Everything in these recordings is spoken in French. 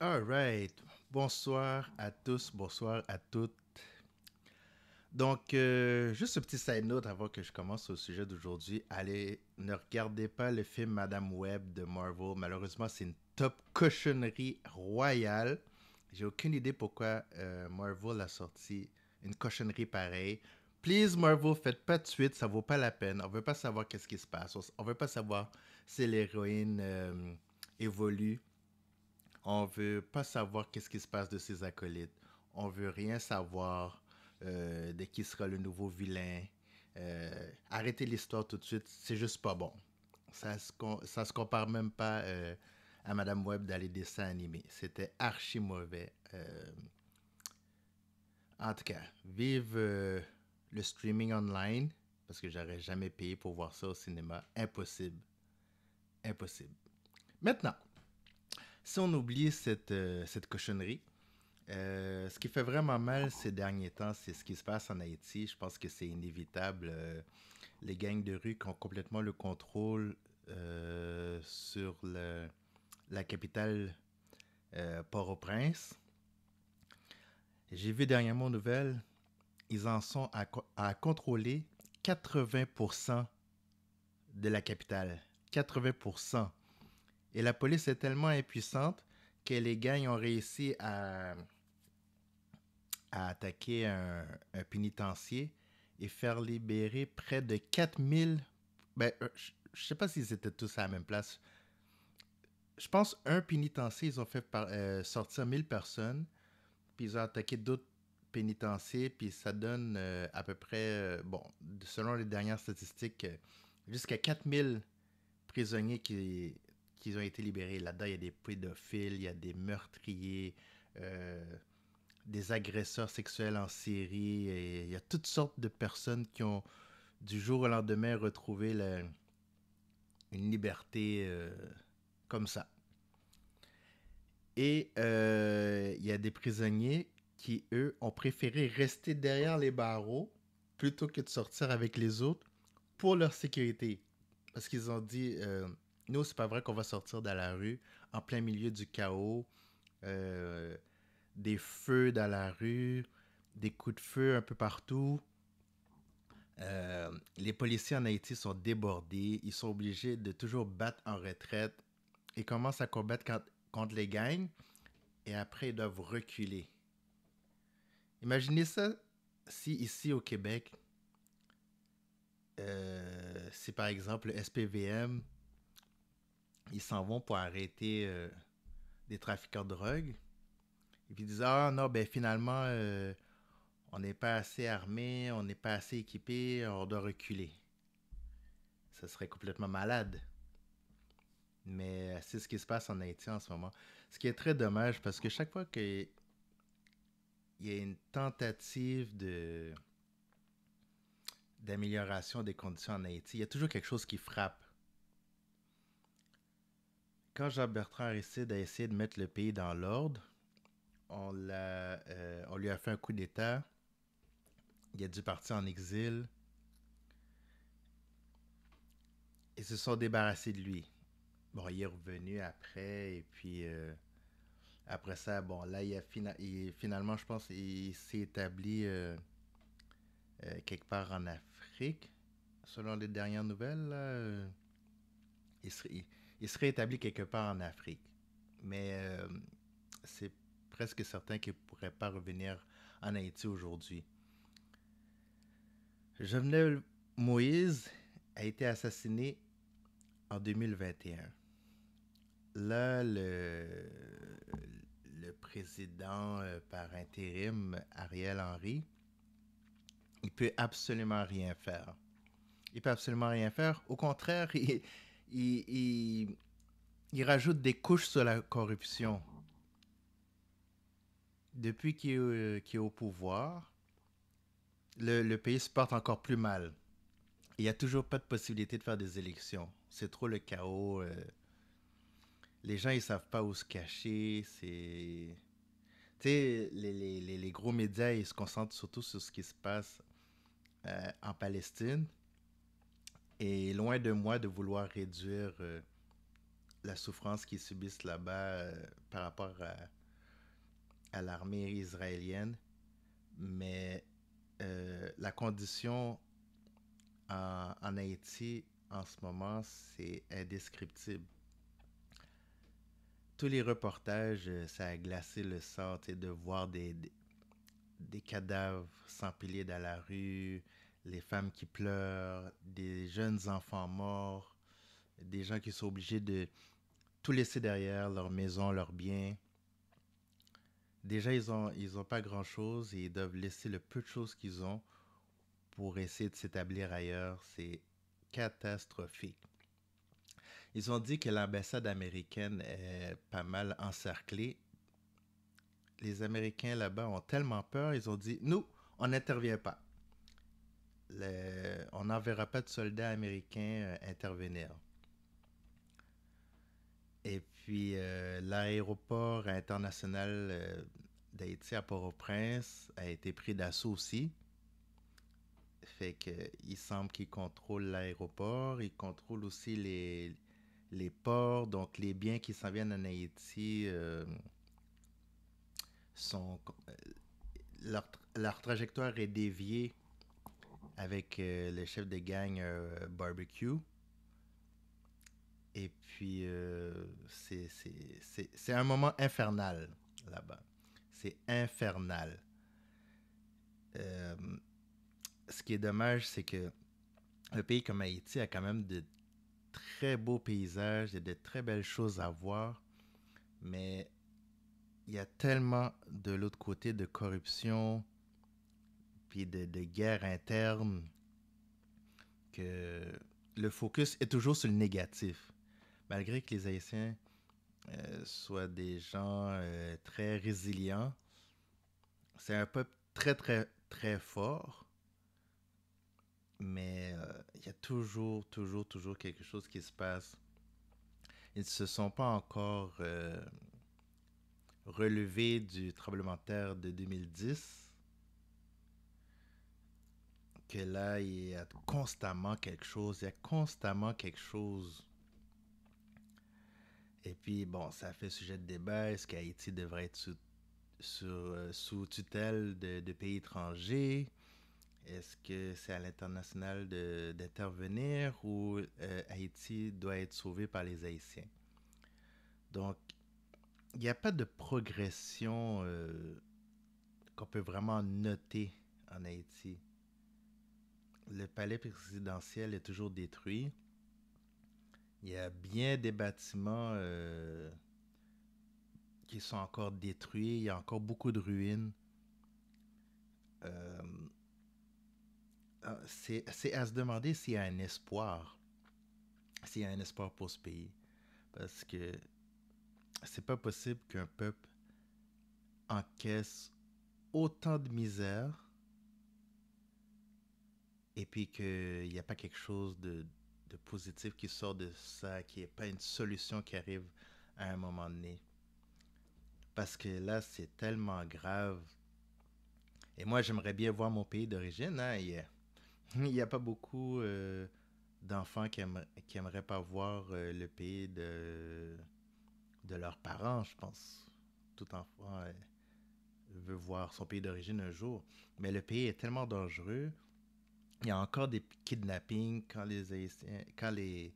All right. Bonsoir à tous, bonsoir à toutes. Donc, juste un petit side note avant que je commence au sujet d'aujourd'hui. Allez, ne regardez pas le film Madame Web de Marvel. Malheureusement, c'est une top cochonnerie royale. J'ai aucune idée pourquoi Marvel a sorti une cochonnerie pareille. Please, Marvel, faites pas de suite, ça vaut pas la peine. On veut pas savoir qu'est-ce qui se passe. On veut pas savoir si l'héroïne évolue. On veut pas savoir qu'est-ce qui se passe de ses acolytes. On veut rien savoir de qui sera le nouveau vilain. Arrêtez l'histoire tout de suite, c'est juste pas bon. Ça se compare même pas à Madame Web dans les dessins animés. C'était archi mauvais. En tout cas, vive le streaming online, parce que j'aurais jamais payé pour voir ça au cinéma. Impossible. Impossible. Maintenant, si on oublie cette cochonnerie, ce qui fait vraiment mal ces derniers temps, c'est ce qui se passe en Haïti. Je pense que c'est inévitable. Les gangs de rue qui ont complètement le contrôle sur la capitale Port-au-Prince. J'ai vu dernièrement une nouvelle, ils en sont à contrôler 80% de la capitale. 80%. Et la police est tellement impuissante que les gangs ont réussi à attaquer un pénitencier et faire libérer près de 4000. Ben, je sais pas s'ils étaient tous à la même place. Je pense un pénitencier, ils ont fait sortir 1000 personnes, puis ils ont attaqué d'autres pénitenciers, puis ça donne à peu près, bon, selon les dernières statistiques, jusqu'à 4000 prisonniers qui ont été libérés. Là-dedans, il y a des pédophiles, il y a des meurtriers, des agresseurs sexuels en série. Et il y a toutes sortes de personnes qui ont, du jour au lendemain, retrouvé une liberté comme ça. Et il y a des prisonniers qui, eux, ont préféré rester derrière les barreaux plutôt que de sortir avec les autres pour leur sécurité. Parce qu'ils ont dit, nous, c'est pas vrai qu'on va sortir dans la rue en plein milieu du chaos, euh, des feux dans la rue, des coups de feu un peu partout. Les policiers en Haïti sont débordés, ils sont obligés de toujours battre en retraite. Ils commencent à combattre contre les gangs et après ils doivent reculer. Imaginez ça si ici au Québec, si par exemple le SPVM, ils s'en vont pour arrêter des trafiquants de drogue, et puis ils disent ah non, ben finalement, on n'est pas assez armé, on n'est pas assez équipé, on doit reculer. Ça serait complètement malade. Mais c'est ce qui se passe en Haïti en ce moment. Ce qui est très dommage parce que chaque fois qu'il y a une tentative d'amélioration des conditions en Haïti, il y a toujours quelque chose qui frappe. Quand Jean-Bertrand Aristide a essayé de mettre le pays dans l'ordre, on lui a fait un coup d'État. Il a dû partir en exil. Ils se sont débarrassés de lui. Bon, il est revenu après, et puis après ça, bon, là, finalement, je pense, il s'est établi quelque part en Afrique, selon les dernières nouvelles. Là, il, serait, il serait établi quelque part en Afrique. Mais c'est presque certain qu'il ne pourrait pas revenir en Haïti aujourd'hui. Jovenel Moïse a été assassiné en 2021. Là, le président par intérim, Ariel Henry, il peut absolument rien faire. Il peut absolument rien faire. Au contraire, il, il, il rajoute des couches sur la corruption. Depuis qu'il est au pouvoir, le pays se porte encore plus mal. Il n'y a toujours pas de possibilité de faire des élections. C'est trop le chaos. Les gens, ils savent pas où se cacher. C'est... Tu sais, les gros médias, ils se concentrent surtout sur ce qui se passe en Palestine. Et loin de moi de vouloir réduire la souffrance qu'ils subissent là-bas par rapport à l'armée israélienne, mais la condition en Haïti en ce moment, c'est indescriptible. Tous les reportages, ça a glacé le sang, tu sais, de voir des cadavres s'empiler dans la rue, les femmes qui pleurent, des jeunes enfants morts, des gens qui sont obligés de tout laisser derrière, leur maison, leurs biens. Déjà, ils ont pas grand-chose et ils doivent laisser le peu de choses qu'ils ont pour essayer de s'établir ailleurs. C'est catastrophique. Ils ont dit que l'ambassade américaine est pas mal encerclée. Les Américains là-bas ont tellement peur, ils ont dit, nous, on n'intervient pas. On n'enverra pas de soldats américains intervenir. Et puis, l'aéroport international d'Haïti à Port-au-Prince a été pris d'assaut aussi. Fait qu'il semble qu'ils contrôlent l'aéroport, ils contrôlent aussi les ports, donc les biens qui s'en viennent en Haïti sont... Leur, leur trajectoire est déviée avec le chef de gang Barbecue. Et puis, c'est un moment infernal là-bas. C'est infernal. Euh, Ce qui est dommage, c'est que un pays comme Haïti a quand même de très beaux paysages et de très belles choses à voir, mais il y a tellement de l'autre côté de corruption puis de guerre interne que le focus est toujours sur le négatif. Malgré que les Haïtiens soient des gens très résilients, c'est un peuple très, très, très fort, mais il y a toujours, toujours, toujours quelque chose qui se passe. Ils ne se sont pas encore relevés du tremblement de terre de 2010, que là, il y a constamment quelque chose, il y a constamment quelque chose. Et puis, bon, ça fait sujet de débat. Est-ce qu'Haïti devrait être sous tutelle de pays étrangers? Est-ce que c'est à l'international d'intervenir ou Haïti doit être sauvé par les Haïtiens? Donc, il n'y a pas de progression qu'on peut vraiment noter en Haïti. Le palais présidentiel est toujours détruit. Il y a bien des bâtiments qui sont encore détruits. Il y a encore beaucoup de ruines. Euh, c'est à se demander s'il y a un espoir. S'il y a un espoir pour ce pays. Parce que c'est pas possible qu'un peuple encaisse autant de misère et puis qu'il n'y a pas quelque chose de positif qui sort de ça, qu'il n'y ait pas une solution qui arrive à un moment donné. Parce que là, c'est tellement grave. Et moi, j'aimerais bien voir mon pays d'origine. Hein. Il y a pas beaucoup d'enfants qui aimeraient pas voir le pays de leurs parents, je pense. Tout enfant veut voir son pays d'origine un jour. Mais le pays est tellement dangereux. Il y a encore des kidnappings quand les Haïtiens, quand les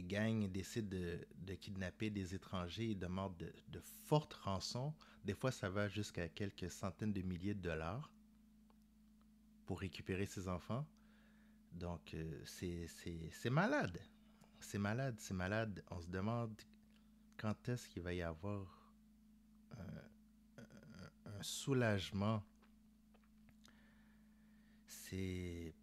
gangs décident de kidnapper des étrangers. Ils demandent de fortes rançons. Des fois, ça va jusqu'à quelques centaines de milliers de dollars pour récupérer ces enfants. Donc, c'est malade. C'est malade, c'est malade. On se demande quand est-ce qu'il va y avoir un soulagement. C'est,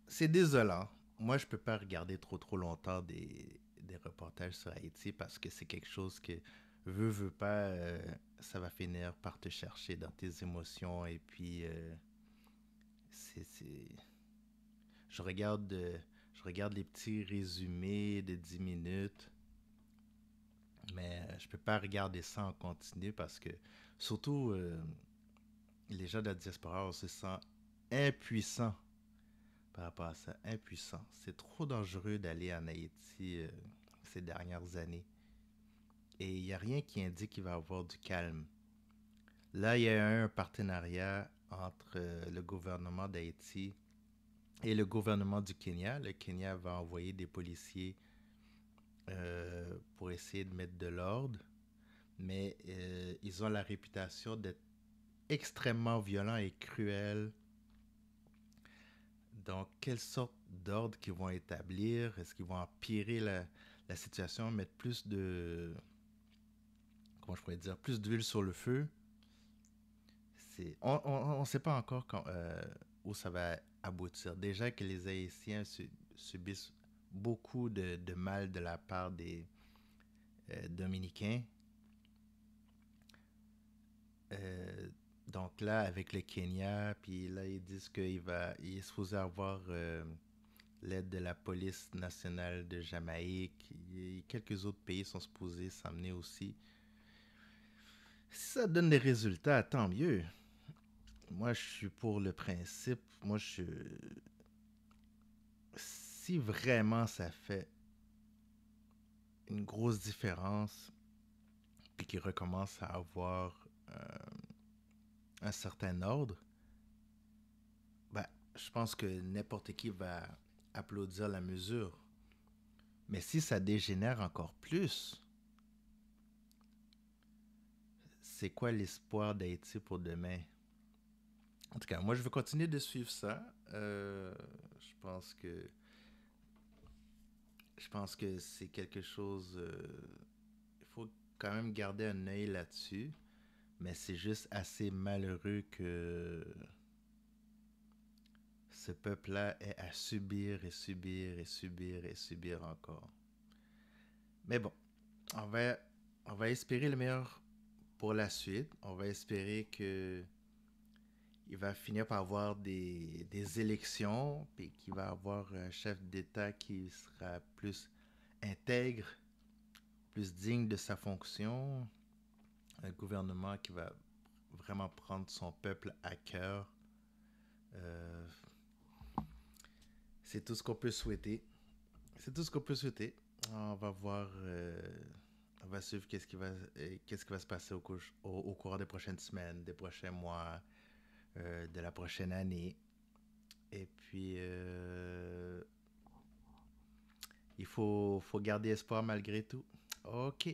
c'est désolant. Moi, je peux pas regarder trop longtemps des reportages sur Haïti parce que c'est quelque chose que, veut pas, ça va finir par te chercher dans tes émotions et puis c'est... Je regarde, je regarde les petits résumés de 10 minutes, mais je peux pas regarder ça en continu parce que, surtout, les gens de la diaspora, on se sent impuissant par rapport à ça, impuissant. C'est trop dangereux d'aller en Haïti. ces dernières années. Et il n'y a rien qui indique qu'il va y avoir du calme. Là, il y a un partenariat entre le gouvernement d'Haïti et le gouvernement du Kenya. Le Kenya va envoyer des policiers pour essayer de mettre de l'ordre, mais ils ont la réputation d'être extrêmement violents et cruels. Donc, quelle sorte d'ordre qu'ils vont établir? Est-ce qu'ils vont empirer la situation, mettre plus de, comment je pourrais dire, plus d'huile sur le feu? On ne sait pas encore où ça va aboutir. Déjà que les Haïtiens subissent beaucoup de mal de la part des Dominicains. Euh, donc là, avec le Kenya, puis là, ils disent il est supposé avoir l'aide de la police nationale de Jamaïque. Et quelques autres pays sont supposés s'emmener aussi. Si ça donne des résultats, tant mieux. Moi, je suis pour le principe. Si vraiment ça fait une grosse différence, puis qu'ils recommencent à avoir un certain ordre, ben, je pense que n'importe qui va applaudir la mesure. Mais si ça dégénère encore plus, c'est quoi l'espoir d'Haïti pour demain? En tout cas, moi, je vais continuer de suivre ça. Je pense que c'est quelque chose. Il faut quand même garder un œil là-dessus, mais c'est juste assez malheureux que ce peuple-là ait à subir et subir et subir et subir encore. Mais bon, on va, on va espérer le meilleur pour la suite. On va espérer que il va finir par avoir des élections, puis qu'il va avoir un chef d'État qui sera plus intègre, plus digne de sa fonction, un gouvernement qui va vraiment prendre son peuple à cœur. Euh, c'est tout ce qu'on peut souhaiter. C'est tout ce qu'on peut souhaiter. On va voir, on va suivre qu'est-ce qui va se passer au cours des prochaines semaines, des prochains mois, de la prochaine année. Et puis, il faut garder espoir malgré tout. Ok.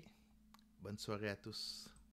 Bonne soirée à tous.